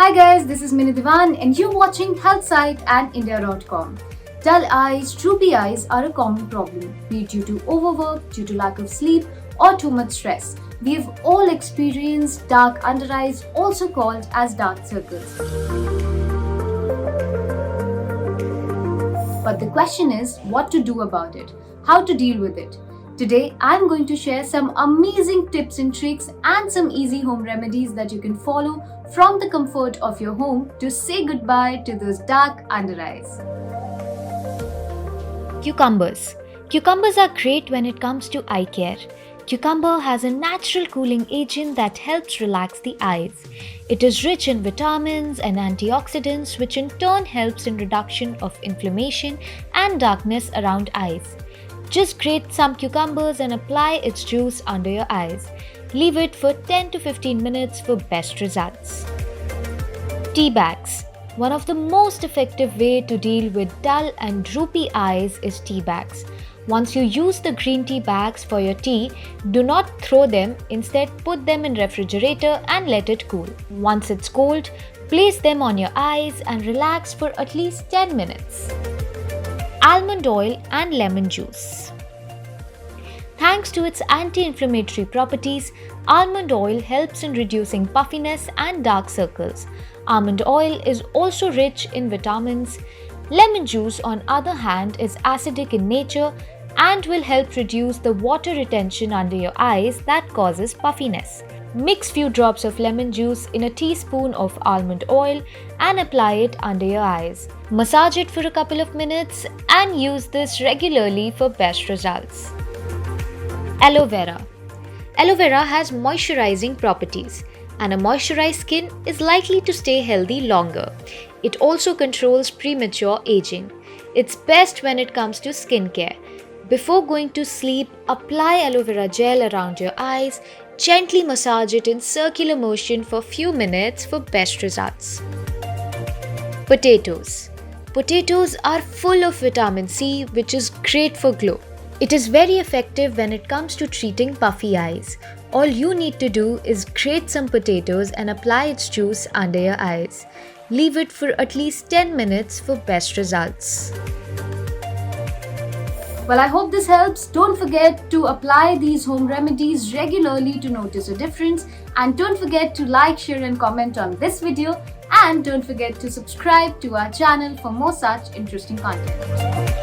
Hi guys, this is Mini Divan and you're watching TheHealthSite and India.com. Dull eyes, droopy eyes are a common problem, be it due to overwork, due to lack of sleep, or too much stress. We've all experienced dark under eyes, also called as dark circles. But the question is what to do about it, how to deal with it. Today, I'm going to share some amazing tips and tricks and some easy home remedies that you can follow from the comfort of your home to say goodbye to those dark under eyes. Cucumbers. Cucumbers are great when it comes to eye care. Cucumber has a natural cooling agent that helps relax the eyes. It is rich in vitamins and antioxidants, which in turn helps in reduction of inflammation and darkness around eyes. Just grate some cucumbers and apply its juice under your eyes. Leave it for 10 to 15 minutes for best results. Tea bags. One of the most effective way to deal with dull and droopy eyes is tea bags. Once you use the green tea bags for your tea, do not throw them, instead put them in refrigerator and let it cool. Once it's cold, place them on your eyes and relax for at least 10 minutes. Almond oil and lemon juice. Thanks to its anti-inflammatory properties, almond oil helps in reducing puffiness and dark circles. Almond oil is also rich in vitamins. Lemon juice, on the other hand, is acidic in nature and will help reduce the water retention under your eyes that causes puffiness. Mix few drops of lemon juice in a teaspoon of almond oil and apply it under your eyes. Massage it for a couple of minutes and use this regularly for best results. Aloe Vera. Aloe Vera has moisturizing properties, and a moisturized skin is likely to stay healthy longer. It also controls premature aging. It's best when it comes to skincare. Before going to sleep, apply aloe vera gel around your eyes. Gently massage it in circular motion for few minutes for best results. Potatoes. Potatoes are full of vitamin C, which is great for glow. It is very effective when it comes to treating puffy eyes. All you need to do is grate some potatoes and apply its juice under your eyes. Leave it for at least 10 minutes for best results. Well, I hope this helps. Don't forget to apply these home remedies regularly to notice a difference. And don't forget to like, share and comment on this video. And don't forget to subscribe to our channel for more such interesting content.